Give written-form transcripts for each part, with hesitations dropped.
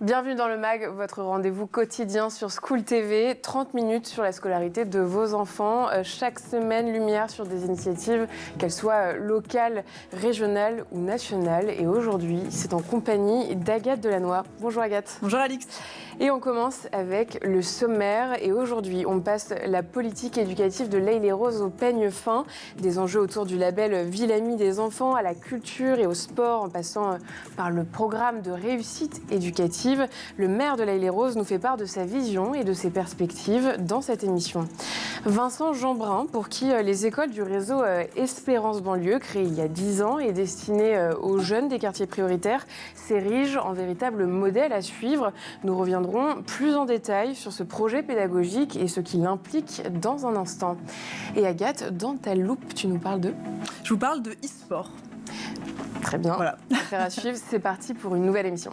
Bienvenue dans le MAG, votre rendez-vous quotidien sur School TV. 30 minutes sur la scolarité de vos enfants. Chaque semaine, lumière sur des initiatives, qu'elles soient locales, régionales ou nationales. Et aujourd'hui, c'est en compagnie d'Agathe Delannoy. Bonjour Agathe. Bonjour Alix. Et on commence avec le sommaire. Et aujourd'hui, on passe la politique éducative de l'Aile et Rose au peigne fin. Des enjeux autour du label Ville Amie des enfants, à la culture et au sport, en passant par le programme de réussite éducative. Le maire de l'Aile et Rose nous fait part de sa vision et de ses perspectives dans cette émission. Vincent Jeanbrun, pour qui les écoles du réseau Espérance Banlieue, créé il y a 10 ans et destiné aux jeunes des quartiers prioritaires, s'érige en véritable modèle à suivre. Nous reviendrons plus en détail sur ce projet pédagogique et ce qu'il implique dans un instant. Et Agathe, dans ta loupe, tu nous parles de ? Je vous parle de e-sport. Très bien. Voilà. Affaire à suivre, c'est parti pour une nouvelle émission.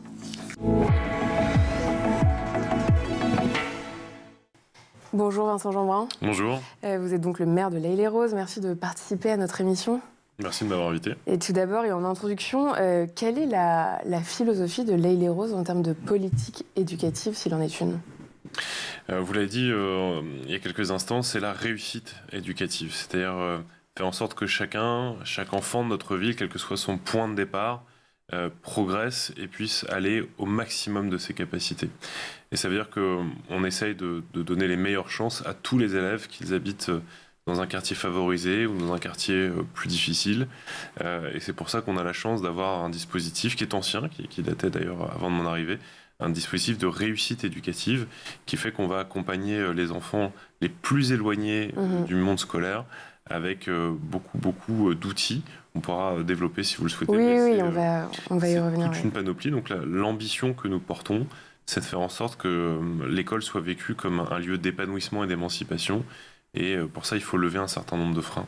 Bonjour Vincent Jeanbrun. Bonjour. Vous êtes donc le maire de l'Aile et Rose. Merci de participer à notre émission. Merci de m'avoir invité. Et tout d'abord, et en introduction, quelle est la philosophie de l'Aile et Rose en termes de politique éducative, s'il en est une ? Vous l'avez dit il y a quelques instants, c'est la réussite éducative. C'est-à-dire faire en sorte que chaque enfant de notre ville, quel que soit son point de départ, progresse et puisse aller au maximum de ses capacités. Et ça veut dire qu'on essaye de donner les meilleures chances à tous les élèves, qu'ils habitent dans un quartier favorisé ou dans un quartier plus difficile. Et c'est pour ça qu'on a la chance d'avoir un dispositif qui est ancien, qui datait d'ailleurs avant de mon arrivée, un dispositif de réussite éducative qui fait qu'on va accompagner les enfants les plus éloignés du monde scolaire avec beaucoup d'outils. On pourra développer si vous le souhaitez. Oui, on va y revenir. Toute une panoplie. Donc l'ambition que nous portons, c'est de faire en sorte que l'école soit vécue comme un lieu d'épanouissement et d'émancipation. Et pour ça, il faut lever un certain nombre de freins.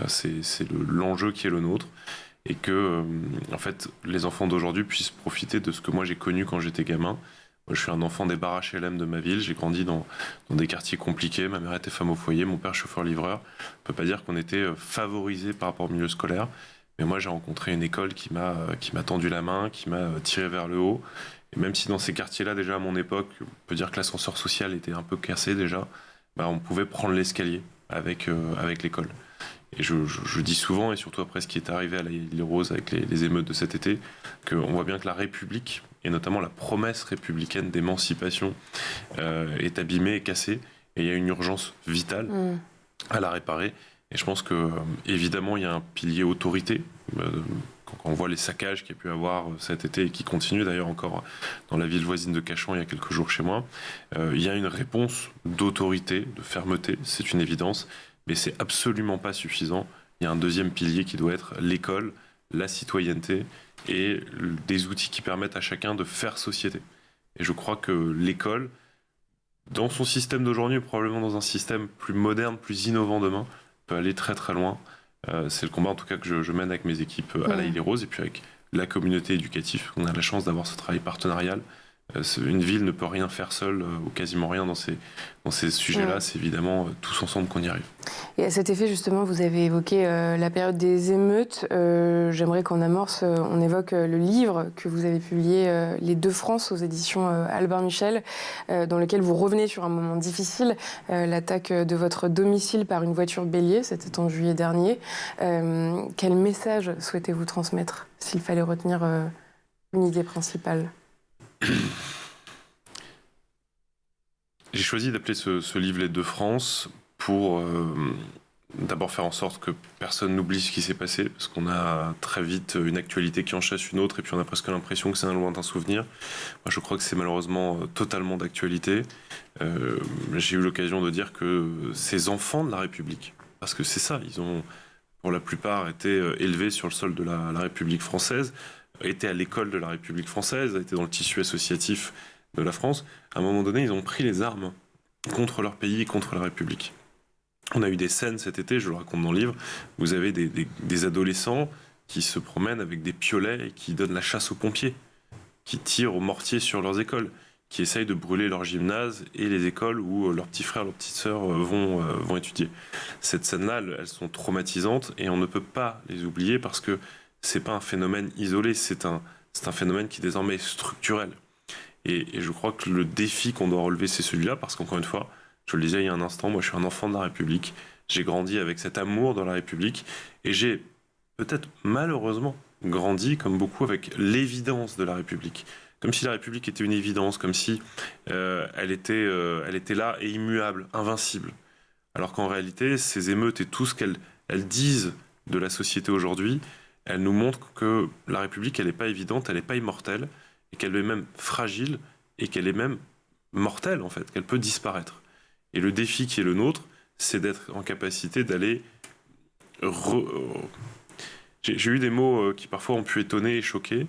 C'est l'enjeu qui est le nôtre. Et que, en fait, les enfants d'aujourd'hui puissent profiter de ce que moi j'ai connu quand j'étais gamin. Moi, je suis un enfant des barres HLM de ma ville. J'ai grandi dans des quartiers compliqués. Ma mère était femme au foyer, mon père chauffeur-livreur. On ne peut pas dire qu'on était favorisé par rapport au milieu scolaire. Mais moi, j'ai rencontré une école qui m'a tendu la main, qui m'a tiré vers le haut. Et même si dans ces quartiers-là, déjà à mon époque, on peut dire que l'ascenseur social était un peu cassé déjà, on pouvait prendre l'escalier avec l'école. Et je dis souvent, et surtout après ce qui est arrivé à l'Aile Rose avec les émeutes de cet été, qu'on voit bien que la République, et notamment la promesse républicaine d'émancipation, est abîmée et cassée. Et il y a une urgence vitale à la réparer. Et je pense qu'évidemment, il y a un pilier autorité. Quand on voit les saccages qu'il y a pu avoir cet été et qui continuent d'ailleurs encore dans la ville voisine de Cachan il y a quelques jours chez moi, il y a une réponse d'autorité, de fermeté, c'est une évidence. Mais c'est absolument pas suffisant. Il y a un deuxième pilier qui doit être l'école, la citoyenneté et des outils qui permettent à chacun de faire société. Et je crois que l'école, dans son système d'aujourd'hui, probablement dans un système plus moderne, plus innovant demain, peut aller très très loin. C'est le combat en tout cas que je mène avec mes équipes à l'Aile et Rose et puis avec la communauté éducative. On a la chance d'avoir ce travail partenarial. Une ville ne peut rien faire seule, ou quasiment rien dans ces sujets-là. C'est évidemment tous ensemble qu'on y arrive. Et à cet effet, justement, vous avez évoqué la période des émeutes. J'aimerais qu'en amorce, on évoque le livre que vous avez publié, Les Deux France, aux éditions Albin Michel, dans lequel vous revenez sur un moment difficile, l'attaque de votre domicile par une voiture bélier, c'était en juillet dernier. Quel message souhaitez-vous transmettre, s'il fallait retenir une idée principale ? J'ai choisi d'appeler ce livre Les Deux France pour d'abord faire en sorte que personne n'oublie ce qui s'est passé, parce qu'on a très vite une actualité qui en chasse une autre, et puis on a presque l'impression que c'est un lointain souvenir. Moi, je crois que c'est malheureusement totalement d'actualité. J'ai eu l'occasion de dire que ces enfants de la République, parce que c'est ça, ils ont pour la plupart été élevés sur le sol de la République française, étaient à l'école de la République française, étaient dans le tissu associatif de la France. À un moment donné, ils ont pris les armes contre leur pays et contre la République. On a eu des scènes cet été, je le raconte dans le livre, vous avez des adolescents qui se promènent avec des piolets et qui donnent la chasse aux pompiers, qui tirent au mortier sur leurs écoles, qui essayent de brûler leur gymnase et les écoles où leurs petits frères, leurs petites sœurs vont étudier. Cette scène-là, elles sont traumatisantes et on ne peut pas les oublier parce que c'est pas un phénomène isolé, c'est un phénomène qui désormais est structurel. Et je crois que le défi qu'on doit relever, c'est celui-là, parce qu'encore une fois, je le disais il y a un instant, moi je suis un enfant de la République, j'ai grandi avec cet amour de la République, et j'ai peut-être malheureusement grandi, comme beaucoup, avec l'évidence de la République. Comme si la République était une évidence, comme si elle était là et immuable, invincible. Alors qu'en réalité, ces émeutes et tout ce qu'elles disent de la société aujourd'hui, elles nous montrent que la République, elle n'est pas évidente, elle n'est pas immortelle, et qu'elle est même fragile, et qu'elle est même mortelle, en fait, qu'elle peut disparaître. Et le défi qui est le nôtre, c'est d'être en capacité d'aller... J'ai eu des mots qui parfois ont pu étonner et choquer.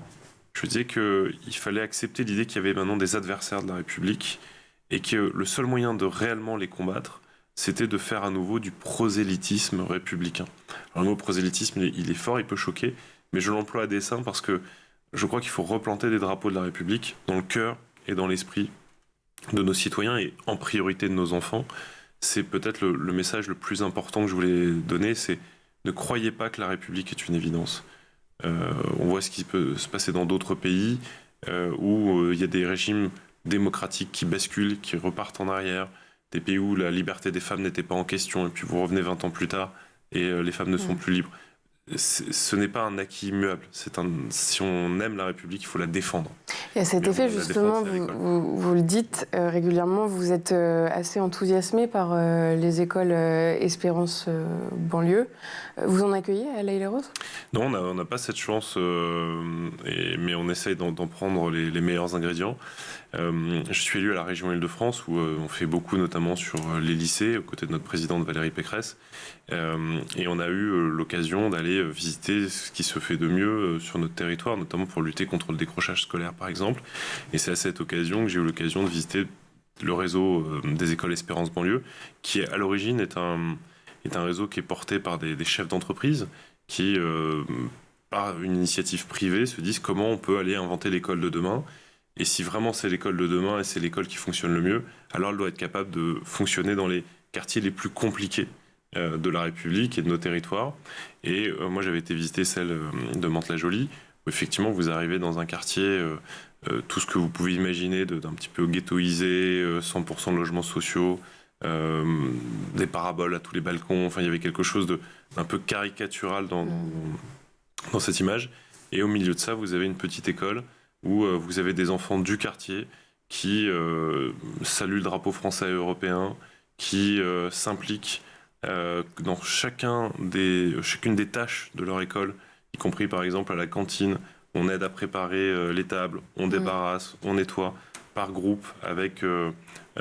Je disais qu'il fallait accepter l'idée qu'il y avait maintenant des adversaires de la République, et que le seul moyen de réellement les combattre, c'était de faire à nouveau du prosélytisme républicain. Alors, le mot prosélytisme, il est fort, il peut choquer, mais je l'emploie à dessein parce que je crois qu'il faut replanter des drapeaux de la République dans le cœur et dans l'esprit de nos citoyens et en priorité de nos enfants. C'est peut-être le message le plus important que je voulais donner, c'est ne croyez pas que la République est une évidence. On voit ce qui peut se passer dans d'autres pays où il y a des régimes démocratiques qui basculent, qui repartent en arrière, des pays où la liberté des femmes n'était pas en question, et puis vous revenez 20 ans plus tard et les femmes ne sont plus libres. Ce n'est pas un acquis immuable. Si on aime la République, il faut la défendre. Et à cet effet, justement, vous le dites régulièrement, vous êtes assez enthousiasmé par les écoles Espérance banlieue. Vous en accueillez à l'Haye-les-Roses ? Non, on n'a pas cette chance, mais on essaye d'en prendre les meilleurs ingrédients. Je suis élu à la région Île-de-France, où on fait beaucoup, notamment sur les lycées, aux côtés de notre présidente Valérie Pécresse. Et on a eu l'occasion d'aller visiter ce qui se fait de mieux sur notre territoire, notamment pour lutter contre le décrochage scolaire, par exemple. Et c'est à cette occasion que j'ai eu l'occasion de visiter le réseau des écoles Espérance banlieue, qui à l'origine est un réseau qui est porté par des chefs d'entreprise qui, par une initiative privée, se disent comment on peut aller inventer l'école de demain. Et si vraiment c'est l'école de demain et c'est l'école qui fonctionne le mieux, alors elle doit être capable de fonctionner dans les quartiers les plus compliqués de la République et de nos territoires. Et moi, j'avais été visiter celle de Mantes-la-Jolie, où effectivement, vous arrivez dans un quartier, tout ce que vous pouvez imaginer d'un petit peu ghettoisé, 100% de logements sociaux, des paraboles à tous les balcons. Enfin, il y avait quelque chose d'un peu caricatural dans cette image. Et au milieu de ça, vous avez une petite école où vous avez des enfants du quartier qui saluent le drapeau français et européen, qui s'impliquent dans chacune des tâches de leur école, y compris par exemple à la cantine. On aide à préparer les tables, on débarrasse, on nettoie par groupe avec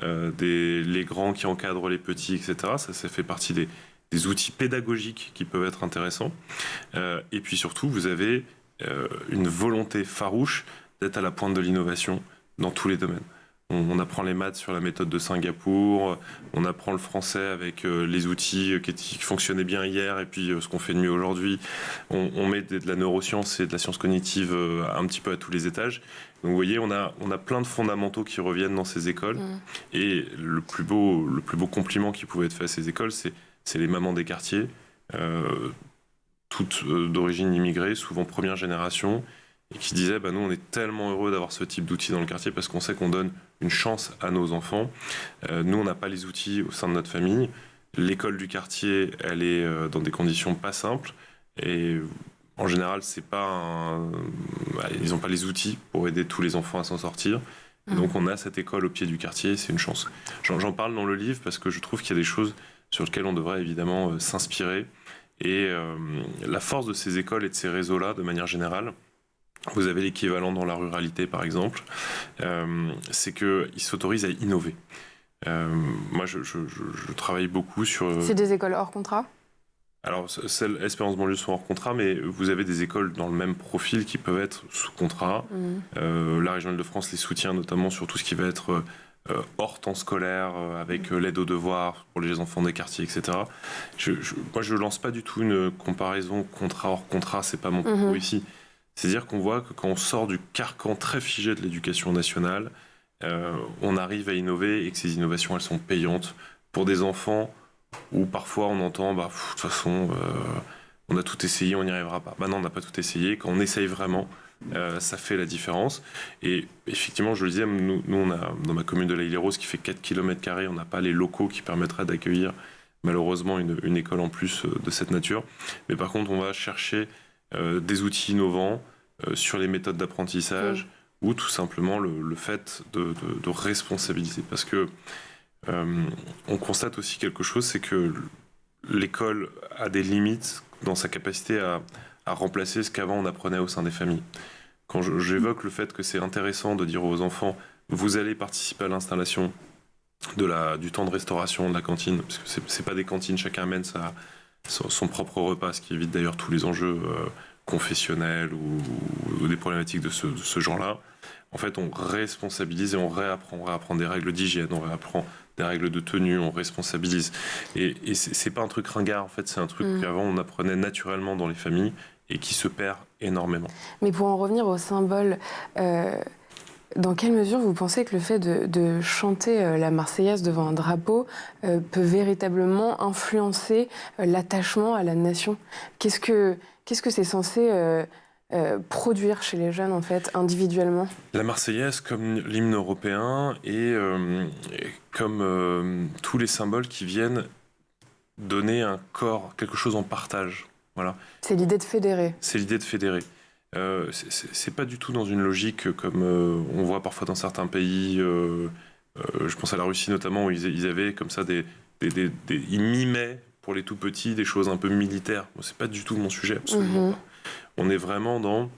les grands qui encadrent les petits, etc. Ça fait partie des outils pédagogiques qui peuvent être intéressants. Et puis surtout, vous avez une volonté farouche d'être à la pointe de l'innovation dans tous les domaines. On apprend les maths sur la méthode de Singapour, on apprend le français avec les outils qui fonctionnaient bien hier et puis ce qu'on fait de mieux aujourd'hui. On met de la neuroscience et de la science cognitive un petit peu à tous les étages. Donc vous voyez, on a plein de fondamentaux qui reviennent dans ces écoles. Et le plus beau compliment qui pouvait être fait à ces écoles, c'est les mamans des quartiers, toutes d'origine immigrée, souvent première génération, et qui disaient nous on est tellement heureux d'avoir ce type d'outils dans le quartier parce qu'on sait qu'on donne une chance à nos enfants. Nous on n'a pas les outils au sein de notre famille. L'école du quartier, elle est dans des conditions pas simples et en général c'est pas ils n'ont pas les outils pour aider tous les enfants à s'en sortir. Donc on a cette école au pied du quartier, c'est une chance. J'en parle dans le livre parce que je trouve qu'il y a des choses sur lesquelles on devrait évidemment s'inspirer. Et la force de ces écoles et de ces réseaux-là, de manière générale, vous avez l'équivalent dans la ruralité, par exemple, c'est qu'ils s'autorisent à innover. Moi, je travaille beaucoup sur... C'est des écoles hors contrat ? Alors, celles Espérance banlieue sont hors contrat, mais vous avez des écoles dans le même profil qui peuvent être sous contrat. La région Île-de-France les soutient notamment sur tout ce qui va être hors temps scolaire, avec l'aide aux devoirs pour les enfants des quartiers, etc. Moi, je lance pas du tout une comparaison contrat hors contrat, c'est pas mon propos ici. C'est-à-dire qu'on voit que quand on sort du carcan très figé de l'éducation nationale, on arrive à innover et que ces innovations, elles sont payantes pour des enfants où parfois on entend de toute façon, on a tout essayé, on n'y arrivera pas. Non, on n'a pas tout essayé. Quand on essaye vraiment, ça fait la différence. Et effectivement, je le disais, nous on a, dans ma commune de l'Haye-les-Roses, qui fait 4 km², on n'a pas les locaux qui permettraient d'accueillir malheureusement une école en plus de cette nature. Mais par contre, on va chercher des outils innovants sur les méthodes d'apprentissage ou tout simplement le fait de responsabiliser. Parce que on constate aussi quelque chose, c'est que l'école a des limites dans sa capacité à remplacer ce qu'avant on apprenait au sein des familles. Quand j'évoque le fait que c'est intéressant de dire aux enfants, vous allez participer à l'installation du temps de restauration de la cantine, parce que c'est pas des cantines, chacun amène son propre repas, ce qui évite d'ailleurs tous les enjeux confessionnels ou des problématiques de ce genre-là. En fait, on responsabilise et on réapprend des règles d'hygiène, on réapprend des règles de tenue, on responsabilise. Et c'est pas un truc ringard, en fait, c'est un truc qu'avant on apprenait naturellement dans les familles et qui se perd énormément. Mais pour en revenir au symbole, dans quelle mesure vous pensez que le fait de chanter la Marseillaise devant un drapeau peut véritablement influencer l'attachement à la nation ? Qu'est-ce que c'est censé produire chez les jeunes, en fait, individuellement ? La Marseillaise, comme l'hymne européen, et comme tous les symboles qui viennent donner un corps, quelque chose en partage. Voilà. C'est l'idée de fédérer. C'est l'idée de fédérer. C'est pas du tout dans une logique comme on voit parfois dans certains pays. Je pense à la Russie notamment, où ils avaient comme ça ils mimaient pour les tout petits des choses un peu militaires. Bon, c'est pas du tout mon sujet, absolument pas. On est vraiment dans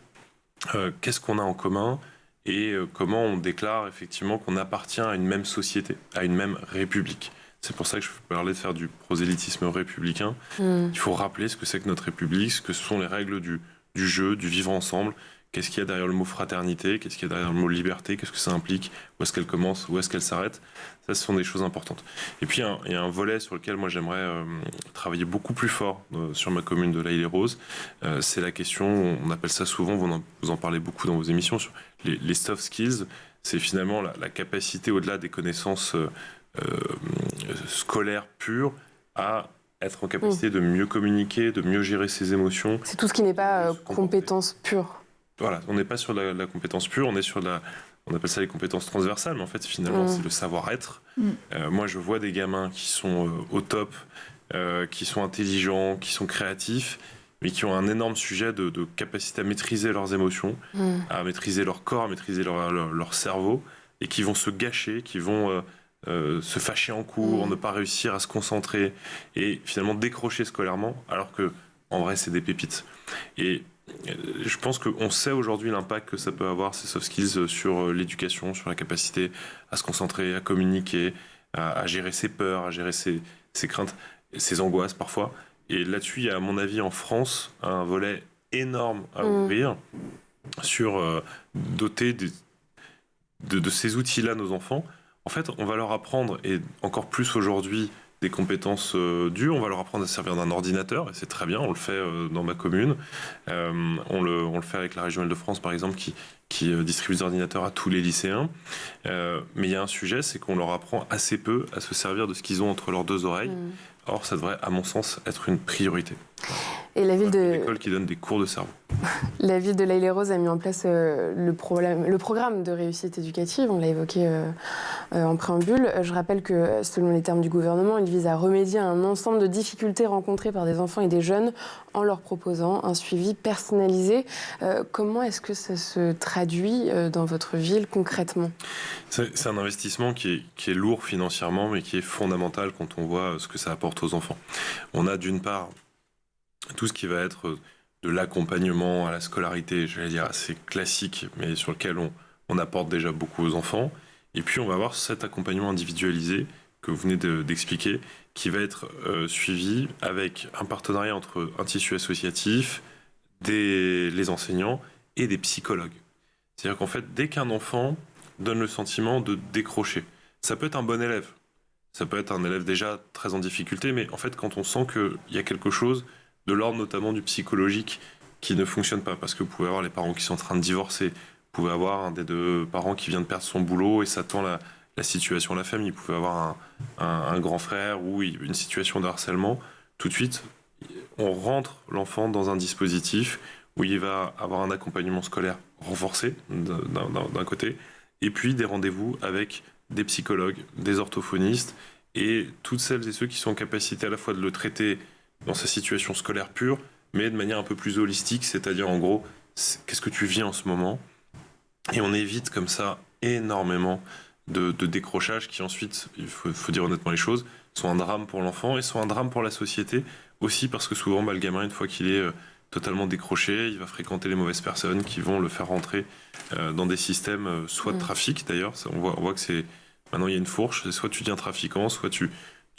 qu'est-ce qu'on a en commun et comment on déclare effectivement qu'on appartient à une même société, à une même république. C'est pour ça que je parlais de faire du prosélytisme républicain. Il faut rappeler ce que c'est que notre république, ce que sont les règles du jeu, du vivre ensemble. Qu'est-ce qu'il y a derrière le mot fraternité? Qu'est-ce qu'il y a derrière le mot liberté? Qu'est-ce que ça implique? Où est-ce qu'elle commence? Où est-ce qu'elle s'arrête? Ça, ce sont des choses importantes. Et puis, il y a un volet sur lequel moi j'aimerais travailler beaucoup plus fort sur ma commune de l'Haye-les-Roses. C'est la question, on appelle ça souvent, vous en parlez beaucoup dans vos émissions, sur les soft skills. C'est finalement la capacité, au-delà des connaissances scolaires pures, à être en capacité de mieux communiquer, de mieux gérer ses émotions. C'est tout ce qui n'est pas compétence pure. Voilà, on n'est pas sur la compétence pure, on est sur on appelle ça les compétences transversales, mais en fait, finalement, c'est le savoir-être. Moi, je vois des gamins qui sont au top, qui sont intelligents, qui sont créatifs, mais qui ont un énorme sujet de capacité à maîtriser leurs émotions, à maîtriser leur corps, à maîtriser leur cerveau, et qui vont se gâcher, qui vont se fâcher en cours, ne pas réussir à se concentrer, et finalement décrocher scolairement, alors que, en vrai, c'est des pépites. Et je pense qu'on sait aujourd'hui l'impact que ça peut avoir, ces soft skills, sur l'éducation, sur la capacité à se concentrer, à communiquer, à gérer ses peurs, à gérer ses craintes, ses angoisses parfois. Et là-dessus, il y a, à mon avis, en France, un volet énorme à ouvrir sur doter de ces outils-là nos enfants. En fait, on va leur apprendre, et encore plus aujourd'hui, des compétences dures. On va leur apprendre à se servir d'un ordinateur, et c'est très bien, on le fait dans ma commune. On le fait avec la région Île-de-France, par exemple, qui distribue des ordinateurs à tous les lycéens. Mais il y a un sujet, c'est qu'on leur apprend assez peu à se servir de ce qu'ils ont entre leurs deux oreilles. Or, ça devrait, à mon sens, être une priorité. Et la ville de... L'école qui donne des cours de cerveau. La ville de l'Haye-les-Roses a mis en place le programme de réussite éducative, on l'a évoqué en préambule. Je rappelle que, selon les termes du gouvernement, il vise à remédier à un ensemble de difficultés rencontrées par des enfants et des jeunes en leur proposant un suivi personnalisé. Comment est-ce que ça se traduit dans votre ville concrètement ? C'est un investissement qui est lourd financièrement, mais qui est fondamental quand on voit ce que ça apporte aux enfants. On a d'une part tout ce qui va être de l'accompagnement à la scolarité, j'allais dire assez classique, mais sur lequel on apporte déjà beaucoup aux enfants. Et puis on va avoir cet accompagnement individualisé que vous venez d'expliquer, qui va être suivi avec un partenariat entre un tissu associatif, les enseignants et des psychologues. C'est-à-dire qu'en fait, dès qu'un enfant donne le sentiment de décrocher, ça peut être un bon élève, ça peut être un élève déjà très en difficulté, mais en fait, quand on sent qu'il y a quelque chose de l'ordre notamment du psychologique qui ne fonctionne pas, parce que vous pouvez avoir les parents qui sont en train de divorcer, vous pouvez avoir un des deux parents qui vient de perdre son boulot et ça tend la situation de la famille, vous pouvez avoir un grand frère ou une situation de harcèlement. Tout de suite, on rentre l'enfant dans un dispositif où il va avoir un accompagnement scolaire renforcé d'un côté, et puis des rendez-vous avec des psychologues, des orthophonistes, et toutes celles et ceux qui sont en capacité à la fois de le traiter dans sa situation scolaire pure, mais de manière un peu plus holistique, c'est-à-dire en gros, qu'est-ce que tu vis en ce moment? Et on évite comme ça énormément de décrochages qui ensuite, il faut dire honnêtement les choses, sont un drame pour l'enfant et sont un drame pour la société aussi parce que souvent le gamin, une fois qu'il est totalement décroché, il va fréquenter les mauvaises personnes qui vont le faire rentrer dans des systèmes soit de trafic d'ailleurs, on voit que c'est maintenant il y a une fourche, soit tu deviens trafiquant, soit tu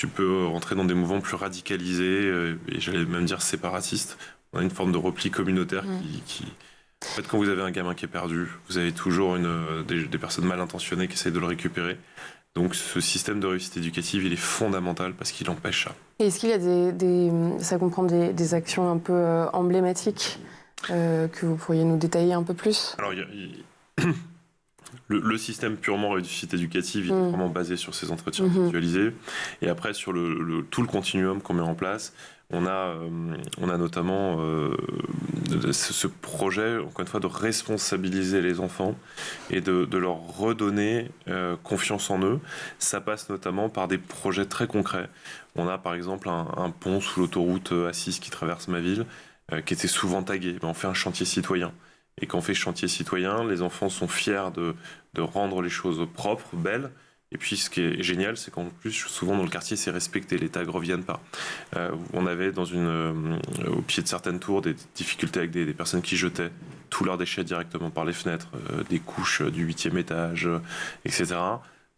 peux rentrer dans des mouvements plus radicalisés et j'allais même dire séparatistes. On a une forme de repli communautaire qui en fait, quand vous avez un gamin qui est perdu, vous avez toujours des personnes mal intentionnées qui essayent de le récupérer. Donc ce système de réussite éducative, il est fondamental parce qu'il empêche ça. Et est-ce qu'il y a ça comprend des actions un peu emblématiques que vous pourriez nous détailler un peu plus? Alors, le système purement réussite éducative, il est vraiment basé sur ces entretiens visualisés. Et après, sur tout le continuum qu'on met en place, on a notamment ce projet, encore une fois, de responsabiliser les enfants et de leur redonner confiance en eux. Ça passe notamment par des projets très concrets. On a par exemple un pont sous l'autoroute A6 qui traverse ma ville, qui était souvent tagué. On fait un chantier citoyen. Et quand on fait chantier citoyen, les enfants sont fiers de rendre les choses propres, belles. Et puis ce qui est génial, c'est qu'en plus, souvent dans le quartier, c'est respecté, les tags ne reviennent pas. On avait au pied de certaines tours des difficultés avec des personnes qui jetaient tous leurs déchets directement par les fenêtres, des couches du 8e étage, etc.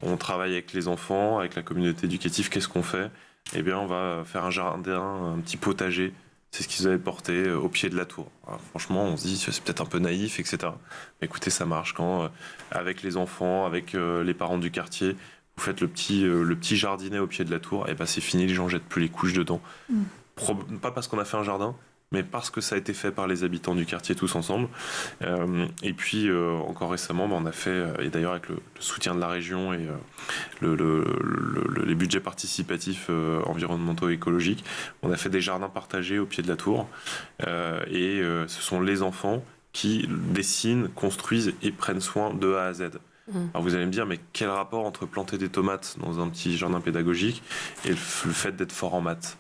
On travaille avec les enfants, avec la communauté éducative, qu'est-ce qu'on fait? Eh bien, on va faire un jardin, un petit potager. C'est ce qu'ils avaient porté au pied de la tour. Alors, franchement, on se dit c'est peut-être un peu naïf, etc. Mais écoutez, ça marche quand, avec les enfants, avec les parents du quartier, vous faites le petit jardinet au pied de la tour, et ben c'est fini, les gens jettent plus les couches dedans. Pas parce qu'on a fait un jardin, mais parce que ça a été fait par les habitants du quartier tous ensemble. Et puis, encore récemment, on a fait, et d'ailleurs avec le soutien de la région et les budgets participatifs environnementaux et écologiques, on a fait des jardins partagés au pied de la tour. Ce sont les enfants qui dessinent, construisent et prennent soin de A à Z. Alors vous allez me dire, mais quel rapport entre planter des tomates dans un petit jardin pédagogique et le fait d'être fort en maths?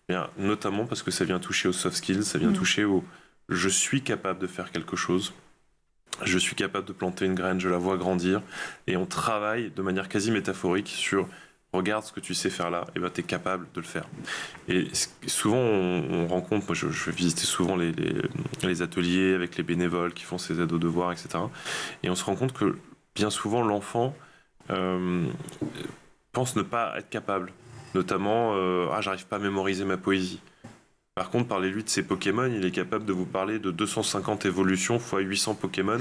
Bien, notamment parce que ça vient toucher aux soft skills, ça vient toucher au « je suis capable de faire quelque chose ». Je suis capable de planter une graine, je la vois grandir. Et on travaille de manière quasi métaphorique sur regarde ce que tu sais faire là, et ben tu es capable de le faire. Et souvent, on rencontre, moi je vais visiter souvent les ateliers avec les bénévoles qui font ces aides aux devoirs, etc. Et on se rend compte que bien souvent, l'enfant pense ne pas être capable. Notamment, j'arrive pas à mémoriser ma poésie. Par contre, parlez-lui de ses Pokémon, il est capable de vous parler de 250 évolutions x 800 Pokémon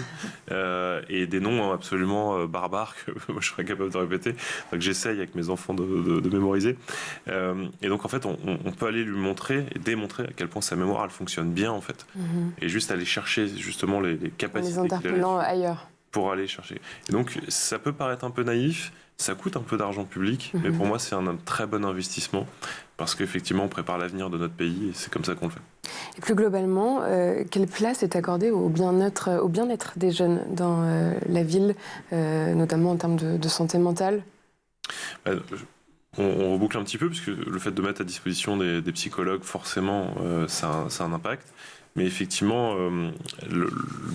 et des noms absolument barbares que moi je serais capable de répéter, donc j'essaye avec mes enfants de mémoriser. Et donc en fait, on peut aller lui montrer et démontrer à quel point sa mémoire elle fonctionne bien en fait, et juste aller chercher justement les capacités. En les interpellant ailleurs. Pour aller chercher. Et donc ça peut paraître un peu naïf, ça coûte un peu d'argent public, mais pour moi c'est un très bon investissement parce qu'effectivement on prépare l'avenir de notre pays et c'est comme ça qu'on le fait. Et plus globalement, quelle place est accordée au bien-être des jeunes dans la ville, notamment en termes de santé mentale? On reboucle un petit peu puisque le fait de mettre à disposition des psychologues, forcément, ça a un impact. Mais effectivement,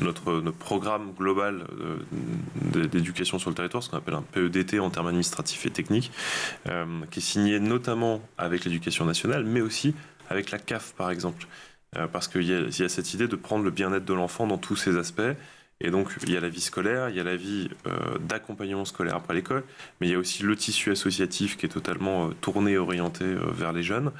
notre programme global d'éducation sur le territoire, ce qu'on appelle un PEDT en termes administratifs et techniques, qui est signé notamment avec l'éducation nationale, mais aussi avec la CAF, par exemple. Parce qu'il y a cette idée de prendre le bien-être de l'enfant dans tous ses aspects. Et donc, il y a la vie scolaire, il y a la vie d'accompagnement scolaire après l'école, mais il y a aussi le tissu associatif qui est totalement tourné et orienté vers les jeunes.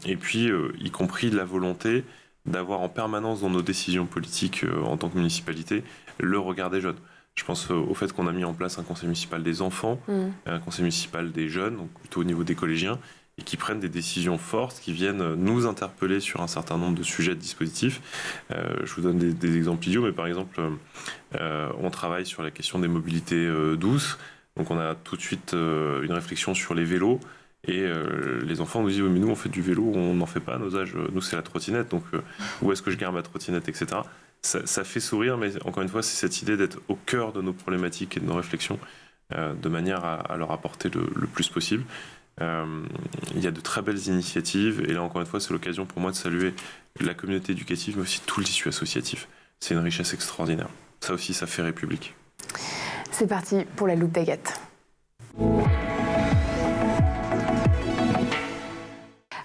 Et puis, y compris la volonté d'avoir en permanence dans nos décisions politiques en tant que municipalité le regard des jeunes. Je pense au fait qu'on a mis en place un conseil municipal des enfants, un conseil municipal des jeunes, donc plutôt au niveau des collégiens, et qui prennent des décisions fortes, qui viennent nous interpeller sur un certain nombre de sujets de dispositifs. Je vous donne des exemples idiots, mais par exemple, on travaille sur la question des mobilités douces. Donc on a tout de suite une réflexion sur les vélos. Et les enfants nous disent, oui, mais nous, on fait du vélo, on n'en fait pas à nos âges. Nous, c'est la trottinette, donc où est-ce que je garde ma trottinette, etc. Ça fait sourire, mais encore une fois, c'est cette idée d'être au cœur de nos problématiques et de nos réflexions, de manière à leur apporter le plus possible. Il y a de très belles initiatives, et là, encore une fois, c'est l'occasion pour moi de saluer la communauté éducative, mais aussi tout le tissu associatif. C'est une richesse extraordinaire. Ça aussi, ça fait République. C'est parti pour la loupe d'Agathe.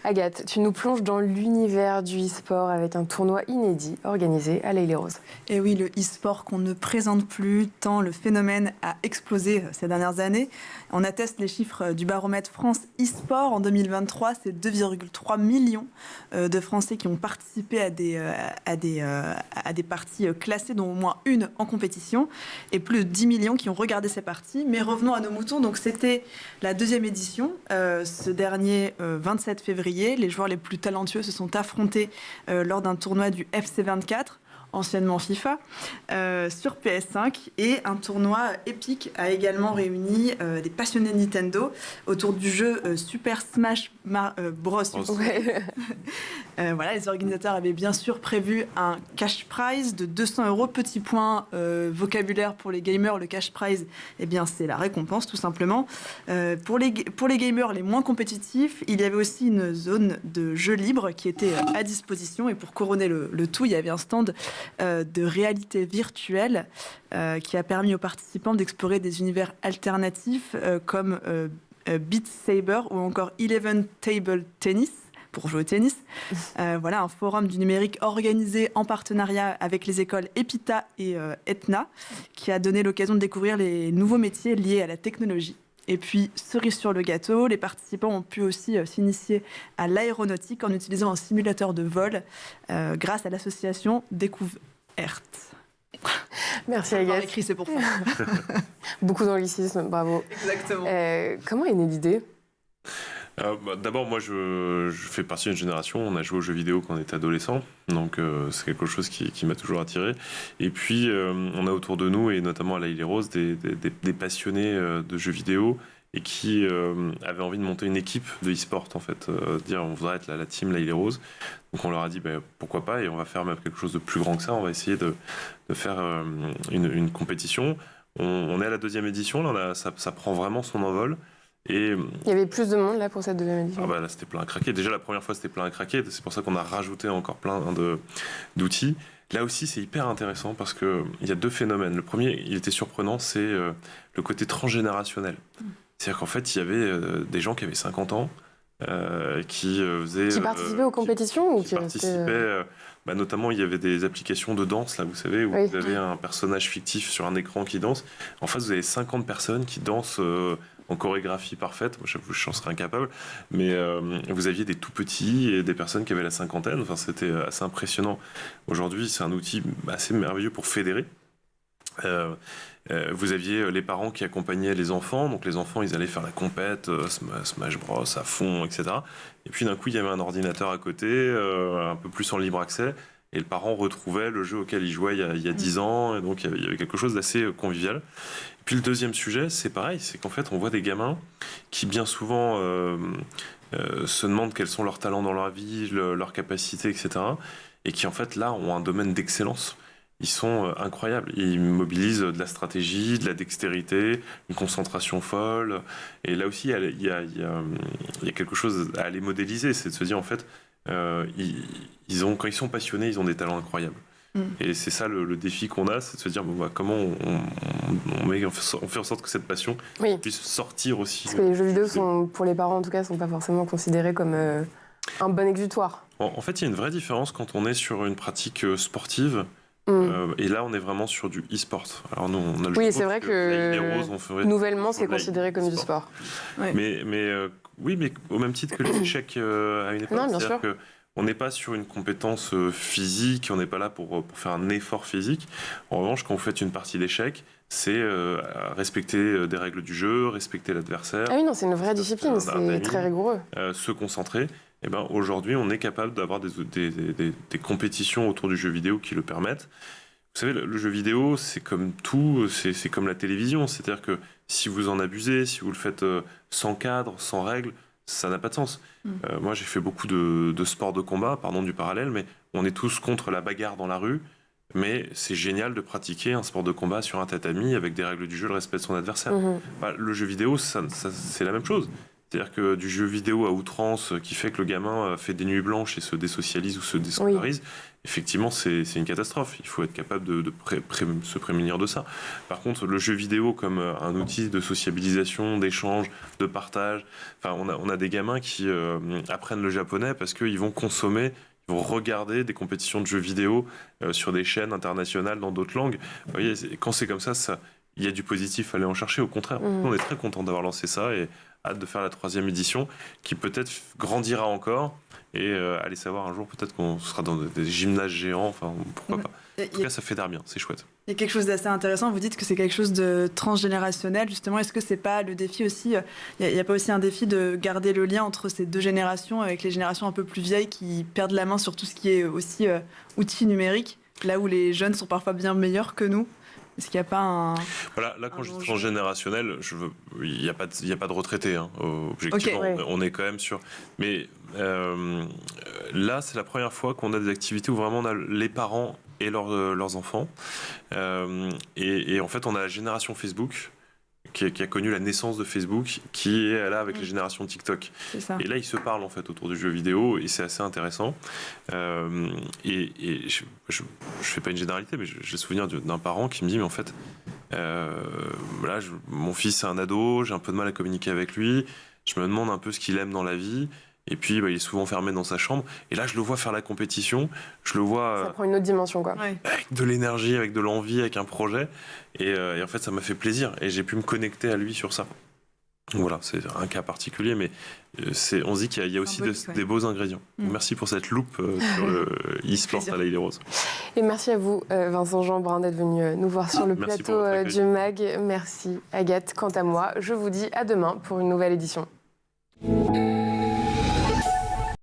Agathe, tu nous plonges dans l'univers du e-sport avec un tournoi inédit organisé à l'Haye-les-Roses. Et oui, le e-sport qu'on ne présente plus, tant le phénomène a explosé ces dernières années. On atteste les chiffres du baromètre France e-sport. En 2023, c'est 2,3 millions de Français qui ont participé à des parties classées, dont au moins une en compétition, et plus de 10 millions qui ont regardé ces parties. Mais revenons à nos moutons. Donc, c'était la deuxième édition. Ce dernier 27 février, les joueurs les plus talentueux se sont affrontés lors d'un tournoi du FC24, anciennement FIFA, sur PS5, et un tournoi épique a également réuni des passionnés de Nintendo autour du jeu Super Smash Bros. Ouais. Voilà, les organisateurs avaient bien sûr prévu un cash prize de 200 €. Petit point vocabulaire pour les gamers, le cash prize, eh bien, c'est la récompense tout simplement. Pour les gamers les moins compétitifs, il y avait aussi une zone de jeu libre qui était à disposition, et pour couronner le tout, il y avait un stand de réalité virtuelle qui a permis aux participants d'explorer des univers alternatifs comme Beat Saber ou encore 11 Table Tennis, pour jouer au tennis. Voilà, un forum du numérique organisé en partenariat avec les écoles EPITA et Etna, qui a donné l'occasion de découvrir les nouveaux métiers liés à la technologie. Et puis, cerise sur le gâteau, les participants ont pu aussi s'initier à l'aéronautique en utilisant un simulateur de vol grâce à l'association Découverte. Merci Agathe. Écrit, c'est pour ça. Beaucoup d'anglicisme, bravo. Exactement. Comment est née l'idée ? D'abord, moi, je fais partie d'une génération, on a joué aux jeux vidéo quand on était adolescent, donc c'est quelque chose qui m'a toujours attiré. Et puis, on a autour de nous, et notamment à l'Haye-les-Roses, des passionnés de jeux vidéo, et qui avaient envie de monter une équipe de e-sport, en fait, dire on voudrait être la team l'Haye-les-Roses. Donc on leur a dit pourquoi pas, et on va faire même quelque chose de plus grand que ça, on va essayer de faire une compétition. On est à la deuxième édition, là, ça prend vraiment son envol. Et il y avait plus de monde là pour cette deuxième édition. Là, c'était plein à craquer. Déjà, la première fois, c'était plein à craquer. C'est pour ça qu'on a rajouté encore plein d'outils. Là aussi, c'est hyper intéressant parce qu'il y a deux phénomènes. Le premier, il était surprenant, c'est le côté transgénérationnel. C'est-à-dire qu'en fait, il y avait des gens qui avaient 50 ans qui faisaient... Qui participaient aux compétitions ou qui participaient... notamment, il y avait des applications de danse, là, vous savez, où vous avez un personnage fictif sur un écran qui danse. En face, vous avez 50 personnes qui dansent... en chorégraphie parfaite, moi j'en serais incapable, mais vous aviez des tout petits et des personnes qui avaient la cinquantaine, enfin c'était assez impressionnant. Aujourd'hui, c'est un outil assez merveilleux pour fédérer. Vous aviez les parents qui accompagnaient les enfants, donc les enfants ils allaient faire la compète, Smash Bros à fond, etc. Et puis d'un coup il y avait un ordinateur à côté, un peu plus en libre accès, et le parent retrouvait le jeu auquel il jouait il y a 10 ans, et donc il y avait quelque chose d'assez convivial. Puis le deuxième sujet, c'est pareil, c'est qu'en fait, on voit des gamins qui bien souvent se demandent quels sont leurs talents dans leur vie, leurs capacités, etc. Et qui en fait, là, ont un domaine d'excellence. Ils sont incroyables. Ils mobilisent de la stratégie, de la dextérité, une concentration folle. Et là aussi, il y a quelque chose à les modéliser, c'est de se dire, en fait, quand ils sont passionnés, ils ont des talents incroyables. Et c'est ça le défi qu'on a, c'est de se dire comment on fait en sorte que cette passion puisse sortir aussi. Parce que les jeux vidéo, pour les parents en tout cas, ne sont pas forcément considérés comme un bon exutoire. En fait, il y a une vraie différence quand on est sur une pratique sportive. Et là, on est vraiment sur du e-sport. Alors nous, on a le c'est vrai que nouvellement, c'est considéré comme du sport. Ouais. Mais au même titre que l'échec à une époque. Non, bien sûr. On n'est pas sur une compétence physique, on n'est pas là pour faire un effort physique. En revanche, quand vous faites une partie d'échecs, c'est respecter des règles du jeu, respecter l'adversaire. Ah oui, non, c'est une vraie discipline, c'est très rigoureux. Se concentrer. Et aujourd'hui, on est capable d'avoir des compétitions autour du jeu vidéo qui le permettent. Vous savez, le jeu vidéo, c'est comme tout, c'est comme la télévision. C'est-à-dire que si vous en abusez, si vous le faites sans cadre, sans règles, ça n'a pas de sens. Moi, j'ai fait beaucoup de sports de combat, pardon du parallèle, mais on est tous contre la bagarre dans la rue. Mais c'est génial de pratiquer un sport de combat sur un tatami avec des règles du jeu, le respect de son adversaire. Le jeu vidéo, c'est la même chose. C'est-à-dire que du jeu vidéo à outrance qui fait que le gamin fait des nuits blanches et se désocialise ou se déscolarise, effectivement, c'est une catastrophe. Il faut être capable de se prémunir de ça. Par contre, le jeu vidéo comme un outil de sociabilisation, d'échange, de partage, on a des gamins qui apprennent le japonais parce qu'ils vont consommer, ils vont regarder des compétitions de jeux vidéo sur des chaînes internationales dans d'autres langues. Vous voyez, quand c'est comme ça, il y a du positif à aller en chercher. Au contraire, on est très content d'avoir lancé ça et hâte de faire la 3e édition qui peut-être grandira encore et allez savoir un jour peut-être qu'on sera dans des gymnases géants, pourquoi pas. En tout cas, ça fédère bien, c'est chouette. Il y a quelque chose d'assez intéressant, vous dites que c'est quelque chose de transgénérationnel, justement, est-ce que c'est pas le défi aussi, il n'y a pas aussi un défi de garder le lien entre ces 2 générations, avec les générations un peu plus vieilles qui perdent la main sur tout ce qui est aussi outils numériques, là où les jeunes sont parfois bien meilleurs que nous? Est-ce qu'il n'y a pas un... Voilà, là, quand je dis transgénérationnel, il n'y a pas de retraités, objectivement. Okay, on est quand même sur... Mais là, c'est la première fois qu'on a des activités où vraiment on a les parents et leurs enfants. Et en fait, on a la génération Facebook qui a connu la naissance de Facebook, qui est là avec les générations TikTok. Et là, ils se parlent en fait autour du jeu vidéo, et c'est assez intéressant. Et je fais pas une généralité, mais j'ai le souvenir d'un parent qui me dit, mais en fait, là, mon fils est un ado, j'ai un peu de mal à communiquer avec lui, je me demande un peu ce qu'il aime dans la vie. Et puis, il est souvent fermé dans sa chambre. Et là, je le vois faire la compétition. Je le vois... Ça prend une autre dimension, quoi. Avec de l'énergie, avec de l'envie, avec un projet. Et en fait, ça m'a fait plaisir. Et j'ai pu me connecter à lui sur ça. Donc voilà, c'est un cas particulier, mais on se dit qu'il y a aussi des beaux ingrédients. Merci pour cette loupe sur le e-sport à l'Île et Rose. Et merci à vous, Vincent Jeanbrun, d'être venu nous voir sur le plateau du MAG. Merci, Agathe. Quant à moi, je vous dis à demain pour une nouvelle édition.